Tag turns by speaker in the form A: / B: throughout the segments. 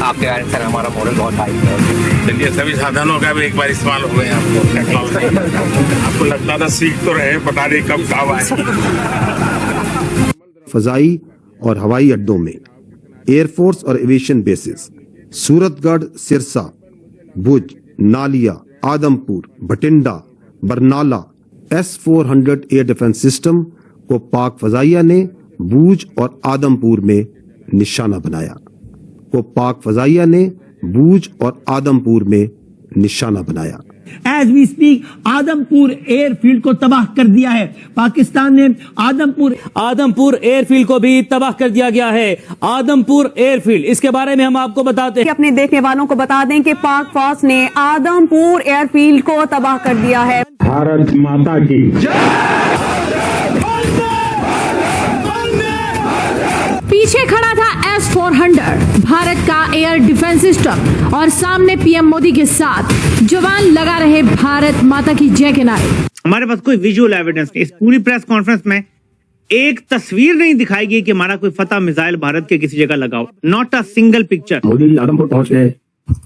A: आपके आंसर हमारा मॉडल बहुत हाई है।
B: चलिए सभी साधनों का भी एक बार इस्तेमाल हो गए आपको टेक्नोलॉजी। आपको लगता था सीख तो रहे, पता नहीं कब काम आए।
C: फजाई और हवाई अड्डों में एयरफोर्स और aviation bases Suratgarh, Sirsa, Bhuj, Naliya, Adampur, Bathinda, Barnala S-400 air defence system को पाक फजाइया ने भुज और आदमपुर में निशाना बनाया।
D: As we speak Adampur airfield को तबाह कर दिया है। पाकिस्तान ने आदमपुर एयरफील्ड को भी तबाह कर दिया गया है। आदमपुर एयरफील्ड, इसके बारे में हम आपको बताते हैं।
E: अपने देखने वालों को बता दें कि पाक फौज ने आदमपुर एयरफील्ड को तबाह कर दिया है।
B: भारत माता की
F: पीछे खड़ा था S-400 भारत का एयर डिफेंस सिस्टम और सामने पीएम मोदी के साथ जवान लगा रहे भारत माता की जय के नारे।
G: हमारे पास कोई विजुअल एविडेंस नहीं। इस पूरी प्रेस कॉन्फ्रेंस में एक तस्वीर नहीं दिखाई गई कि हमारा कोई फतह मिसाइल भारत के किसी जगह लगा हो। Not a single picture.
H: Modi ji Adampur पहुंच गए,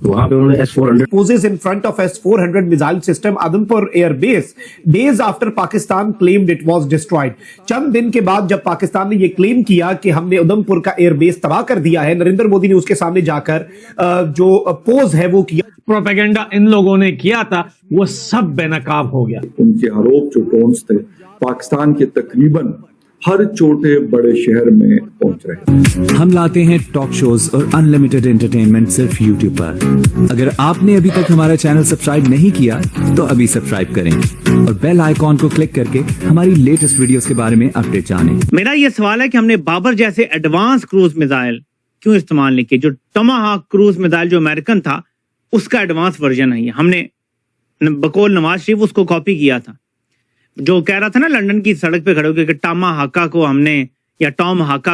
H: वहां पे उन्होंने S-400
I: poses in front of S-400 missile system Adampur Air Base days after Pakistan claimed it was destroyed। चंद दिन के बाद जब पाकिस्तान ने ये क्लेम किया कि हमने उधमपुर का एयर बेस तबाह कर दिया है, नरेंद्र मोदी ने उसके सामने जाकर जो पोज है वो किया।
D: प्रोपेगेंडा इन लोगों ने किया था वो सब बेनकाब हो गया।
H: उनके आरोप जो ड्रोन्स थे पाकिस्तान के तकरीबन हर छोटे बड़े शहर में पहुंच रहे।
J: हम लाते हैं टॉक शोज और अनलिमिटेड एंटरटेनमेंट सिर्फ YouTube पर। अगर आपने अभी तक हमारा चैनल सब्सक्राइब नहीं किया तो अभी सब्सक्राइब करें और बेल आइकॉन को क्लिक करके हमारी लेटेस्ट वीडियोस के बारे में अपडेट जानें।
G: मेरा यह सवाल है कि हमने बाबर जैसे एडवांस क्रूज मिसाइल क्यों इस्तेमाल नहीं किए? जो टमाहाक क्रूज मिसाइल जो अमेरिकन था उसका एडवांस वर्जन है। हमने बकौल नवाज शरीफ उसको कॉपी किया था। जो कह रहा था ना लंदन की सड़क पे खड़े होकर कि टॉम हाका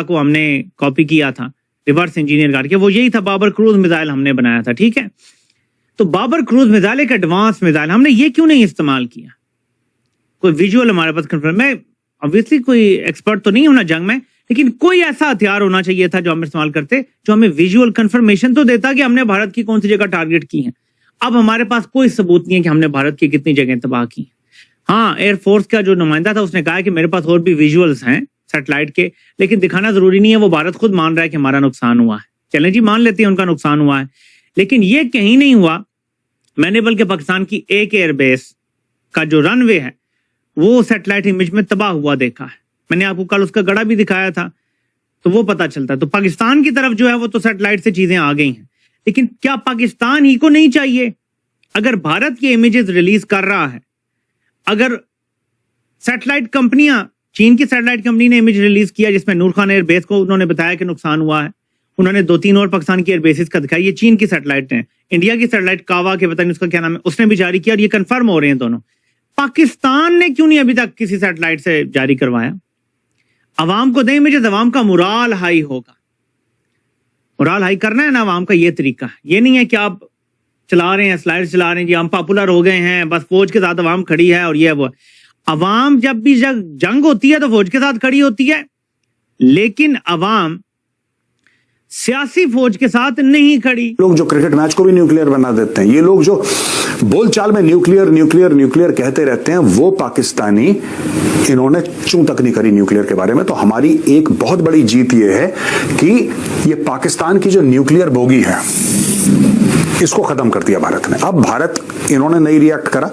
G: को हमने कॉपी किया था, रिवर्स इंजीनियर करके, वो यही था। बाबर क्रूज मिसाइल हमने बनाया था। ठीक है, तो बाबर क्रूज मिसाइल एक एडवांस मिसाइल, हमने ये क्यों नहीं इस्तेमाल किया? कोई विजुअल हमारे पास कंफर्म, मैं ऑब्वियसली कोई एक्सपर्ट तो नहीं होना जंग में, लेकिन कोई ऐसा हथियार होना चाहिए था जो हम इस्तेमाल करते, जो हमें विजुअल कंफर्मेशन तो देता कि हमने भारत की कौन सी जगह टारगेट की है। अब हमारे पास कोई सबूत नहीं है कि हमने भारत की कितनी जगह तबाह की। हाँ, एयरफोर्स का जो नुमाइंदा था उसने कहा कि मेरे पास और भी विजुअल्स हैं सैटेलाइट के, लेकिन दिखाना जरूरी नहीं है। वो भारत खुद मान रहा है कि हमारा नुकसान हुआ है। चलें जी, मान लेते हैं उनका नुकसान हुआ है, लेकिन ये कहीं नहीं हुआ। मैंने बल्कि पाकिस्तान की एक एयरबेस का जो रनवे है वो सैटेलाइट इमेज में तबाह हुआ देखा है। मैंने आपको कल उसका गड़ा भी दिखाया था, तो वो पता चलता है। तो पाकिस्तान की तरफ जो है वो तो सैटेलाइट से चीजें आ गई हैं, लेकिन क्या पाकिस्तान ही को नहीं चाहिए? अगर भारत की इमेजेस रिलीज कर रहा है, अगर सैटेलाइट कंपनियां, चीन की सैटेलाइट कंपनी ने इमेज रिलीज किया जिसमें नूर खान एयरबेस को उन्होंने बताया कि नुकसान हुआ है, उन्होंने 2-3 और पाकिस्तान की एयरबेसिस का दिखाया। ये चीन की सैटेलाइट है। इंडिया की सैटेलाइट कावा के पता नहीं उसका क्या नाम है, उसने भी जारी किया और ये कंफर्म हो रहे हैं दोनों। पाकिस्तान ने क्यों नहीं अभी तक किसी सैटेलाइट से जारी करवाया? अवाम को दें इमेजेस, अवाम का मुराल हाई होगा। मुराल हाई करना है ना अवाम का, ये तरीका है। ये नहीं है कि आप चला रहे हैं, स्लाइड चला रहे हैं जी, हम पॉपुलर हो गए हैं, बस फौज के साथ अवाम खड़ी है और ये वो। अवाम जब भी जंग होती है तो फौज के साथ खड़ी होती है, लेकिन अवाम सियासी फौज के साथ नहीं खड़ी।
K: लोग जो क्रिकेट मैच को भी न्यूक्लियर बना देते हैं, ये लोग जो बोलचाल में न्यूक्लियर न्यूक्लियर न्यूक्लियर कहते रहते हैं, वो पाकिस्तानी इन्होंने चूं तक नहीं करी न्यूक्लियर के बारे में। तो हमारी एक बहुत बड़ी जीत ये है कि ये पाकिस्तान की जो न्यूक्लियर बोगी है इसको खत्म कर दिया भारत ने। अब भारत, इन्होंने नहीं रिएक्ट करा,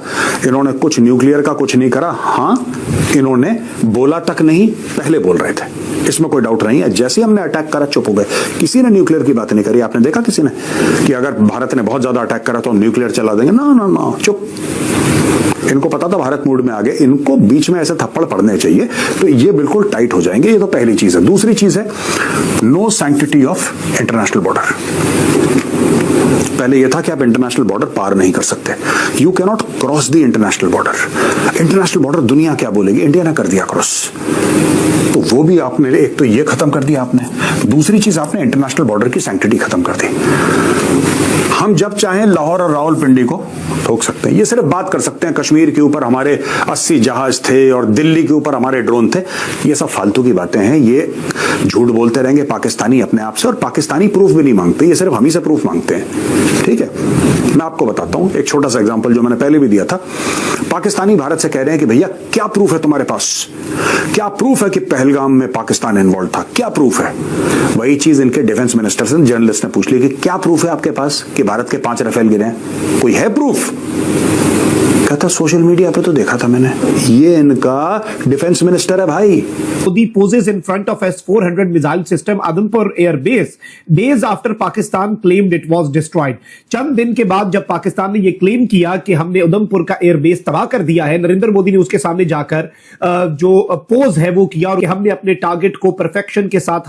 K: इन्होंने कुछ न्यूक्लियर का कुछ नहीं करा। हाँ, इन्होंने बोला तक नहीं, पहले बोल रहे थे, इसमें कोई डाउट नहीं है। जैसे हमने अटैक करा चुप हो गए, किसी ने न्यूक्लियर की बात नहीं करी। आपने देखा किसी ने कि अगर भारत ने बहुत ज्यादा अटैक करा तो हम न्यूक्लियर चला देंगे? ना ना ना, चुप। इनको पता था भारत मूड में आ गए, इनको बीच में ऐसे थप्पड़ पड़ने चाहिए, तो ये बिल्कुल टाइट हो जाएंगे। ये तो पहली चीज है। दूसरी चीज है no sanctity of international border. पहले यह था कि आप इंटरनेशनल बॉर्डर पार नहीं कर सकते, you can not cross the international border. International border दुनिया क्या बोलेगी, इंडिया ने कर दिया क्रॉस, तो वो भी आपने, एक तो ये खत्म कर दिया आपने, दूसरी चीज आपने इंटरनेशनल बॉर्डर की सैंक्टिटी खत्म कर दी। हम जब चाहें लाहौर और रावलपिंडी को ठोक सकते हैं, ये सिर्फ बात कर सकते हैं कश्मीर के ऊपर हमारे 80 जहाज थे और दिल्ली के ऊपर हमारे ड्रोन थे, ये सब फालतू की बातें हैं। ये झूठ बोलते रहेंगे पाकिस्तानी अपने आप से, और पाकिस्तानी प्रूफ भी नहीं मांगते, ये सिर्फ हम ही से प्रूफ मांगते हैं। ठीक है, मैं आपको बताता हूं एक छोटा सा एग्जांपल जो मैंने पहले भी दिया था। पाकिस्तानी भारत से कह रहे हैं कि भैया क्या प्रूफ है तुम्हारे पास, क्या प्रूफ है कि पहलगाम में पाकिस्तान इन्वॉल्व था, क्या प्रूफ है? वही चीज इनके डिफेंस मिनिस्टर से जर्नलिस्ट ने पूछ ली कि क्या प्रूफ है आपके पास कि भारत के 5 राफेल गिरे हैं, कोई है प्रूफ? कहता सोशल मीडिया पे तो देखा था मैंने। ये इनका डिफेंस मिनिस्टर है भाई।
I: Modi poses in front of S-400 missile system Adampur Air Base days after Pakistan claimed it was destroyed। चंद दिन के बाद जब पाकिस्तान ने यह क्लेम किया कि हमने उधमपुर का एयर बेस तबाह कर दिया है, नरेंद्र मोदी ने उसके सामने जाकर जो पोज है वो किया और कि हमने अपने टारगेट को परफेक्शन के साथ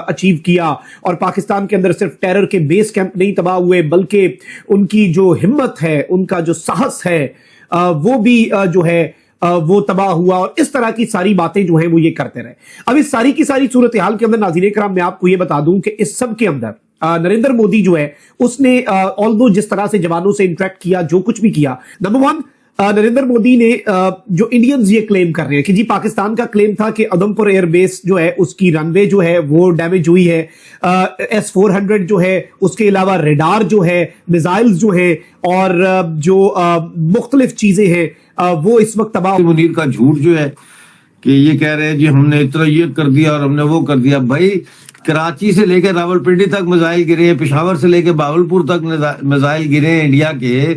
I: अचीव किया, और पाकिस्तान के अंदर सिर्फ टेरर के बेस कैंप नहीं तबाह हुए बल्कि उनकी जो हिम्मत है, उनका जो साहस है वो भी जो है वो तबाह हुआ, और इस तरह की सारी बातें जो हैं वो ये करते रहे। अब इस सारी की सारी सूरत हाल के अंदर नाज़रीन कराम मैं आपको ये बता दूं कि इस सब के अंदर नरेंद्र मोदी जो है उसने ऑल्दो जिस तरह से जवानों से इंटरेक्ट किया, जो कुछ भी किया, नंबर 1 नरेंद्र मोदी ने जो इंडियंस ये क्लेम कर रहे हैं कि जी पाकिस्तान का क्लेम था कि उधमपुर एयरबेस जो है उसकी रनवे जो है वो डैमेज हुई है, S-400 जो है उसके अलावा रेडार जो है, मिसाइल्स जो है और जो मुख्तलिफ चीजें हैं वो इस वक्त तबाह।
L: मुनीर का झूठ जो है कि ये कह रहे हैं जी हमने इतना ये कर दिया और हमने वो कर दिया। भाई कराची से लेकर रावलपिंडी तक मिसाइल गिरे हैं, पेशावर से लेकर बावलपुर तक मिसाइल गिरे हैं इंडिया के,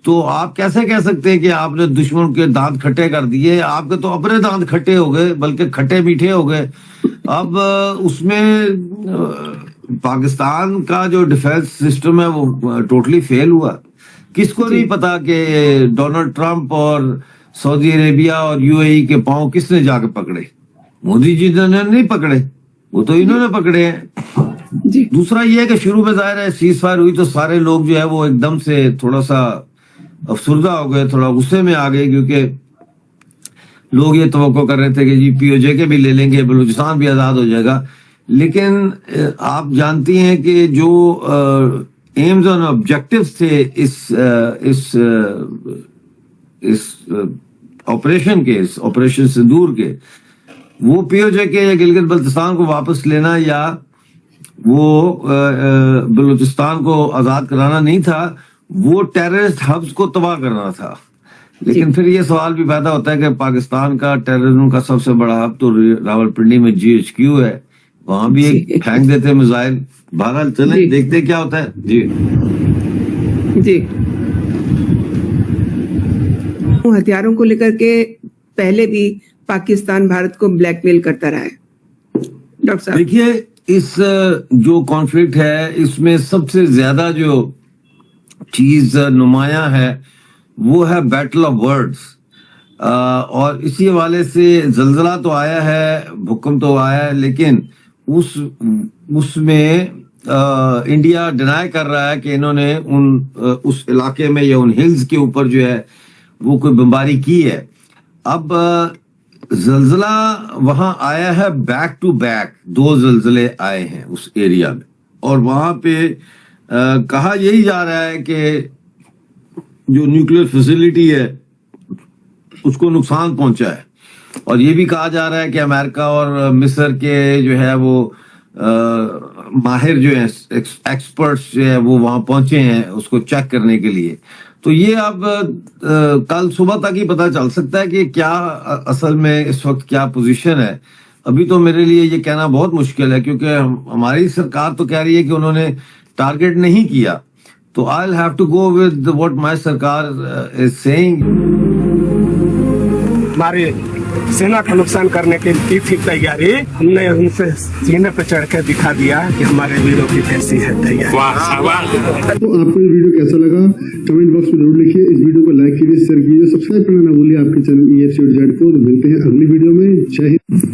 L: तो आप कैसे कह सकते हैं कि आपने दुश्मन के दांत खट्टे कर दिए? आपके तो अपने दांत खट्टे हो गए, बल्कि खट्टे मीठे हो गए। अब उसमें पाकिस्तान का जो डिफेंस सिस्टम है वो टोटली फेल हुआ। किसको नहीं पता कि डोनाल्ड ट्रंप और सऊदी अरेबिया और यूएई के पांव किसने जाके पकड़े? मोदी जी ने नहीं पकड़े, वो तो इन्होंने पकड़े हैं। दूसरा ये है कि शुरू में जाहिर है सीज फायर हुई तो सारे लोग जो है वो एकदम से थोड़ा सा अफसुर्दा हो गए, थोड़ा गुस्से में आ गए, क्योंकि लोग ये तवक्को कर रहे थे कि जी पीओजे के भी ले लेंगे, बलूचिस्तान भी आजाद हो जाएगा। लेकिन आप जानती हैं कि जो एम्स और ऑब्जेक्टिव्स थे इस ऑपरेशन के, इस ऑपरेशन सिंदूर के, वो पीओजे के या गिलगित बल्तिस्तान को वापस लेना या वो बलूचिस्तान को आजाद कराना नहीं था, वो टेररिस्ट हब्स को तबाह करना था। लेकिन फिर ये सवाल भी पैदा होता है कि पाकिस्तान का टेररिज्म का सबसे बड़ा हब तो रावलपिंडी में GHQ है, वहां भी एक फेंक देते मिसाइल। बहरहाल चले देखते क्या होता है। जी
M: जी, हथियारों को लेकर के पहले भी पाकिस्तान भारत को ब्लैकमेल करता रहा है। डॉक्टर साहब
L: देखिए, इस जो कॉन्फ्लिक्ट है इसमें सबसे ज्यादा जो चीज नुमाया है वो है बैटल ऑफ वर्ड्स, और इसी हवाले से जल्जला तो आया है, भूकंप तो आया है, लेकिन उसमें इंडिया डिनाई कर रहा है कि इन्होंने उस इलाके में या उन हिल्स के ऊपर जो है वो कोई बमबारी की है। अब जल्जला वहां आया है, बैक टू बैक 2 जल्जले आए हैं उस एरिया में, और वहां पे कहा यही जा रहा है कि जो न्यूक्लियर फैसिलिटी है उसको नुकसान पहुंचा है, और ये भी कहा जा रहा है कि अमेरिका और मिस्र के जो है वो माहिर जो है एक्सपर्ट्स जो है वो वहां पहुंचे हैं उसको चेक करने के लिए। तो ये अब कल सुबह तक ही पता चल सकता है कि क्या असल में इस वक्त क्या पोजीशन है। अभी तो मेरे लिए ये कहना बहुत मुश्किल है, क्योंकि हमारी सरकार तो कह रही है कि उन्होंने टारगेट नहीं किया, तो I will have to go with what my sarkar is saying.
N: हमारे सेना का नुकसान करने की थी तैयारी, हमने उनसे सीने पे चढ़ कर दिखा दिया कि हमारे वीरों की कैसी है तैयारी।
O: तो आपको ये वीडियो कैसा लगा कमेंट बॉक्स में जरूर लिखिए। इस वीडियो को लाइक कीजिए, शेयर कीजिए, सब्सक्राइब करना ना भूलिए आपके चैनल EFCZ को। मिलते हैं अगली वीडियो में। जय हिंद।